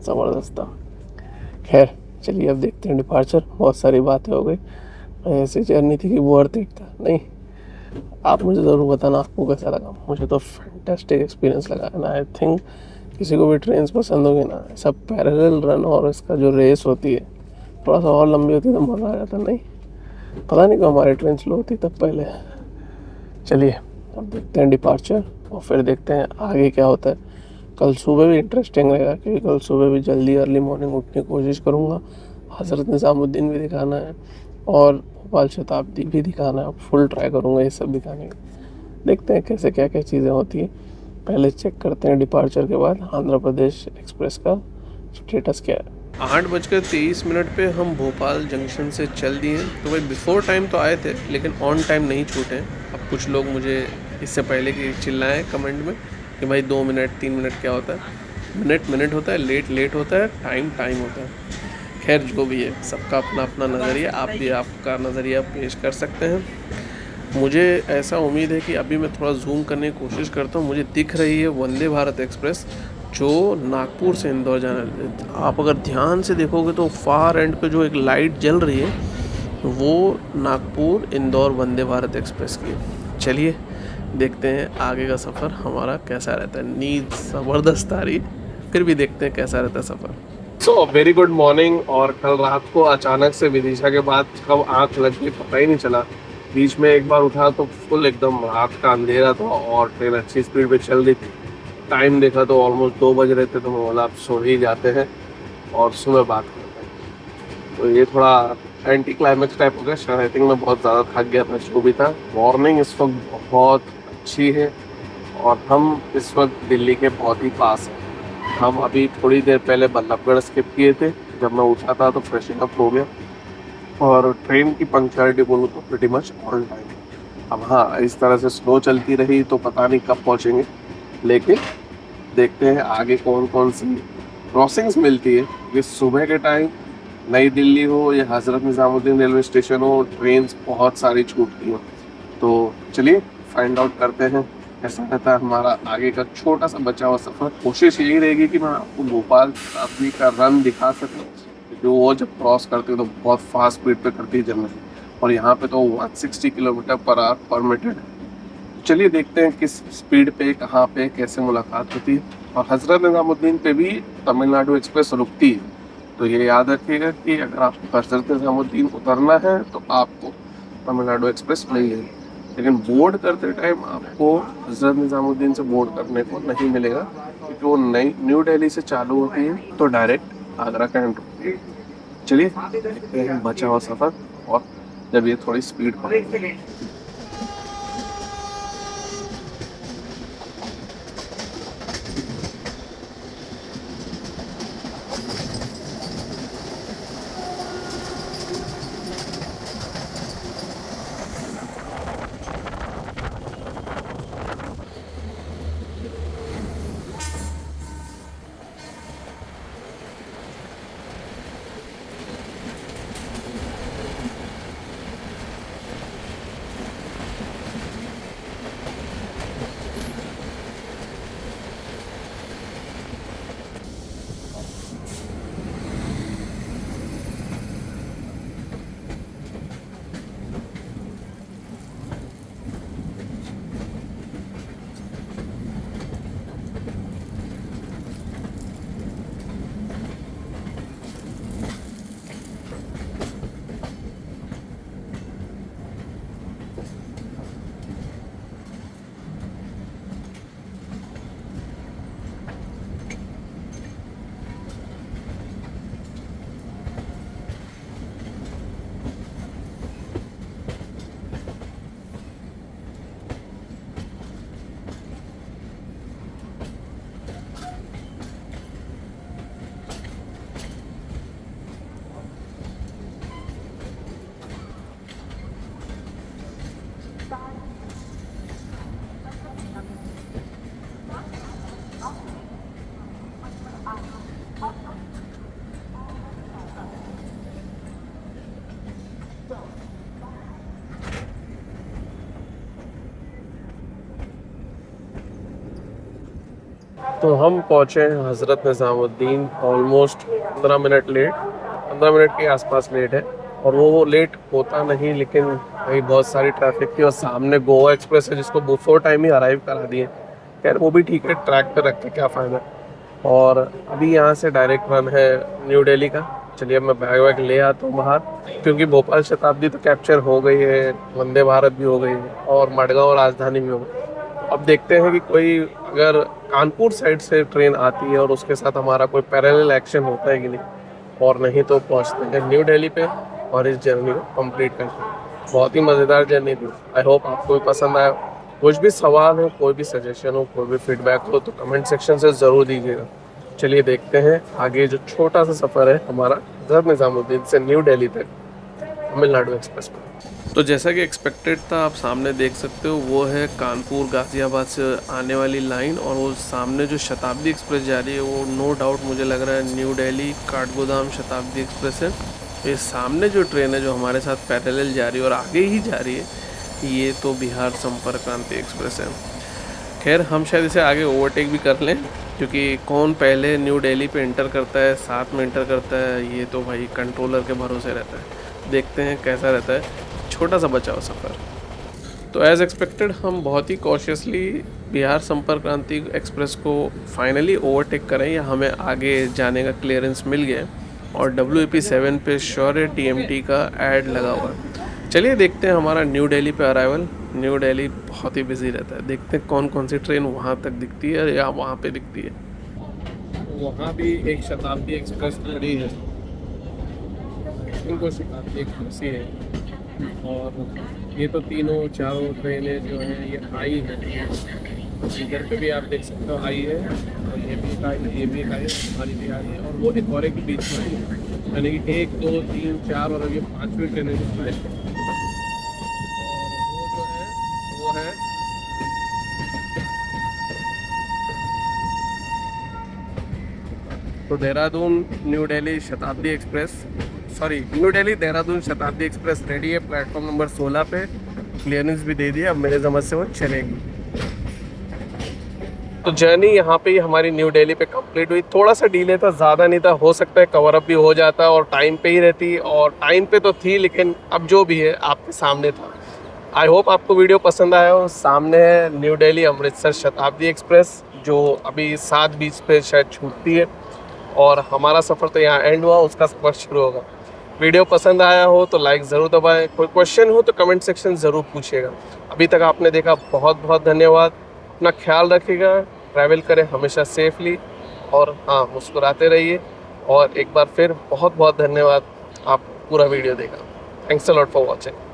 Speaker 1: ज़बरदस्त था। खैर चलिए अब देखते हैं डिपार्चर। बहुत सारी बातें हो गई, ऐसी जर्नी थी कि वर्थ इट था। नहीं, आप मुझे ज़रूर बताना आपको कैसा लगा। मुझे तो फैंटास्टिक एक्सपीरियंस लगा ना। आई थिंक किसी को भी ट्रेन पसंद होगी ना, सब पैरेलल रन और इसका जो रेस होती है थोड़ा सा और लंबी होती तो मज़ा आ जाता। नहीं पता नहीं क्यों हमारी ट्रेन स्लो होती तब पहले। चलिए अब देखते हैं डिपार्चर और फिर देखते हैं आगे क्या होता है। कल सुबह भी इंटरेस्टिंग रहेगा क्योंकि कल सुबह भी जल्दी अर्ली मॉर्निंग उठने की कोशिश करूँगा। हज़रत निज़ामुद्दीन भी दिखाना है और भोपाल शताब्दी भी दिखाना है। फुल ट्राई करूँगा ये सब दिखाने की। देखते हैं कैसे क्या क्या चीज़ें होती हैं। पहले चेक करते हैं डिपार्चर के बाद आंध्र प्रदेश एक्सप्रेस का स्टेटस क्या है। 8:23 पे हम भोपाल जंक्शन से चल दिए। तो भाई बिफ़ोर टाइम तो आए थे लेकिन ऑन टाइम नहीं छूटे। अब कुछ लोग मुझे इससे पहले कि चिल्लाएं कमेंट में कि भाई 2 मिनट 3 मिनट क्या होता है। मिनट होता है, लेट होता है, टाइम होता है। खैर जो भी है, सबका अपना अपना नज़रिया, आप भी आपका नज़रिया पेश कर सकते हैं। मुझे ऐसा उम्मीद है कि अभी मैं थोड़ा जूम करने की कोशिश करता हूँ। मुझे दिख रही है वंदे भारत एक्सप्रेस जो नागपुर से इंदौर जाना। आप अगर ध्यान से देखोगे तो फार एंड पे जो एक लाइट जल रही है वो नागपुर इंदौर वंदे भारत एक्सप्रेस की। चलिए देखते हैं आगे का सफ़र हमारा कैसा रहता है। नींद ज़बरदस्त आ रही, फिर भी देखते हैं कैसा रहता है सफ़र। So very good morning. और कल रात को अचानक से विदिशा के बाद कब आँख लग गई पता ही नहीं चला। बीच में एक बार उठा तो फुल एकदम रात का अंधेरा था और ट्रेन अच्छी स्पीड पे चल रही थी। टाइम देखा तो ऑलमोस्ट 2 बज रहे थे, तो मैं बोला आप सो ही जाते हैं और सुबह बात करते हैं। तो ये थोड़ा एंटी क्लाइमेक्स टाइप हो गया। शायद आई थिंक मैं बहुत ज़्यादा थक गया था जो भी था। मॉर्निंग इस वक्त बहुत अच्छी है और हम इस वक्त दिल्ली के बहुत ही पास हैं। हम अभी थोड़ी देर पहले बल्लभगढ़ स्किप किए थे। जब मैं उठा था तो फ्रेशिंग अप हो गया और ट्रेन की पंक्चुअलिटी बोलूँ तो प्रीटी मच ऑन टाइम। अब हाँ, इस तरह से स्लो चलती रही तो पता नहीं कब पहुँचेंगे, लेकिन देखते हैं आगे कौन कौन सी क्रॉसिंग्स मिलती है। क्योंकि सुबह के टाइम नई दिल्ली हो या हज़रत निज़ामुद्दीन रेलवे स्टेशन हो, ट्रेन बहुत सारी छूटती हैं। तो चलिए फाइंड आउट करते हैं कैसा रहता है हमारा आगे का छोटा सा बचा हुआ सफ़र। कोशिश यही रहेगी कि मैं आपको भोपाल शताब्दी का रन दिखा सकूँ, जो वो जब क्रॉस करती है तो बहुत फास्ट स्पीड पे करती है जनरली, और यहाँ पे तो 160 किलोमीटर पर आवर परमिटेड है। चलिए देखते हैं किस स्पीड पे कहाँ पे कैसे मुलाकात होती है। और हज़रत निज़ामुद्दीन पे भी तमिलनाडु एक्सप्रेस रुकती है, तो ये याद रखिएगा कि अगर आपको हज़रत निज़ामुद्दीन उतरना है तो आपको तमिलनाडु एक्सप्रेस मिल जाएगी। लेकिन बोर्ड करते टाइम आपको हज़रत निज़ामुद्दीन से बोर्ड करने को नहीं मिलेगा, क्योंकि वो नई न्यू दिल्ली से चालू होती है तो डायरेक्ट आगरा का एंड रुकती है। चलिए देखते हैं बचा हुआ सफ़र और जब ये थोड़ी स्पीड पकड़ेगी। तो हम पहुँचे हैं Hazrat Nizamuddin almost 15 minute late, 15 minute के आसपास लेट है। और वो लेट होता नहीं, लेकिन भाई बहुत सारी ट्रैफिक थी और सामने गोवा एक्सप्रेस है जिसको बिफोर टाइम ही अराइव करा दिए। खैर वो भी ठीक है, ट्रैक पर रख के क्या फ़ायदा। और अभी यहाँ से डायरेक्ट रन है न्यू दिल्ली का। चलिए अब मैं बैग वैग ले आता हूँ बाहर, क्योंकि भोपाल शताब्दी तो कैप्चर हो गई है, वंदे भारत भी हो गई है और मडगांव राजधानी भी हो गई। अब देखते हैं कि कोई अगर कानपुर साइड से ट्रेन आती है और उसके साथ हमारा कोई पैरेलल एक्शन होता है कि नहीं, और नहीं तो पहुंचते हैं न्यू दिल्ली पे और इस जर्नी को कंप्लीट करते हैं। बहुत ही मज़ेदार जर्नी थी। आई होप आपको भी पसंद आया। कुछ भी सवाल हो, कोई भी सजेशन हो, कोई भी फीडबैक हो तो कमेंट सेक्शन से ज़रूर दीजिएगा। चलिए देखते हैं आगे जो छोटा सा सफ़र है हमारा हज़रत निज़ामुद्दीन से न्यू दिल्ली तक तमिलनाडु एक्सप्रेस में। तो जैसा कि एक्सपेक्टेड था, आप सामने देख सकते हो वो है कानपुर गाज़ियाबाद से आने वाली लाइन, और वो सामने जो शताब्दी एक्सप्रेस जा रही है वो नो डाउट मुझे लग रहा है न्यू दिल्ली काठगोदाम शताब्दी एक्सप्रेस है। ये सामने जो ट्रेन है जो हमारे साथ पैरेलल जा रही है और आगे ही जा रही है, ये तो बिहार संपर्क क्रांति एक्सप्रेस है। खैर हम शायद इसे आगे ओवरटेक भी कर लें, क्योंकि कौन पहले न्यू दिल्ली पे इंटर करता है, साथ में इंटर करता है, ये तो भाई कंट्रोलर के भरोसे रहता है। देखते हैं कैसा रहता है छोटा सा बचा हुआ सफ़र। तो एज़ एक्सपेक्टेड हम बहुत ही कॉशियसली बिहार संपर्क क्रांति एक्सप्रेस को फाइनली ओवरटेक करें या हमें आगे जाने का क्लियरेंस मिल गया और WAP7 पे शौर्य TMT का ऐड लगा हुआ है। चलिए देखते हैं हमारा न्यू दिल्ली पे अराइवल। न्यू दिल्ली बहुत ही बिजी रहता है, देखते हैं कौन कौन सी ट्रेन वहाँ तक दिखती है या वहाँ पे दिखती है। वहाँ भी एक शताब्दी एक्सप्रेस खड़ी है, इनको शताब्दी एक्सप्रेस ही है। और ये तो तीनों चारों ट्रेनें जो हैं ये आई हैं, इधर पे भी आप देख सकते हो आई है, और ये भी एक आई है, ये भी एक आई है, हमारी भी आई है, और वो एक और के बीच में आई है, यानी कि 1 2 3 4 और अब ये 5वीं ट्रेनें जो है। और वो है तो Dehradun new Delhi Shatabdi express, sorry new Delhi Dehradun Shatabdi express ready है प्लेटफॉर्म नंबर 16 पे। क्लियरेंस भी दे दिया, अब मेरे समझ से वो चलेगी। तो जर्नी यहाँ पे ही हमारी न्यू दिल्ली पे कंप्लीट हुई। थोड़ा सा डिले था, ज़्यादा नहीं था, हो सकता है कवर अप भी हो जाता और टाइम पे ही रहती, और टाइम पे तो थी, लेकिन अब जो भी है आपके सामने था। आई होप आपको वीडियो पसंद आया हो। सामने है न्यू दिल्ली अमृतसर शताब्दी एक्सप्रेस जो अभी 7:20 पे शायद छूटती है, और हमारा सफ़र तो यहाँ एंड हुआ, उसका सफ़र शुरू होगा। वीडियो पसंद आया हो तो लाइक ज़रूर दबाएं, कोई क्वेश्चन हो तो कमेंट सेक्शन ज़रूर पूछिएगा। अभी तक आपने देखा, बहुत बहुत धन्यवाद। अपना ख्याल रखिएगा, ट्रैवल करें हमेशा सेफली, और हाँ, मुस्कुराते रहिए। और एक बार फिर बहुत बहुत धन्यवाद, आप पूरा वीडियो देखा। Thanks a lot for watching.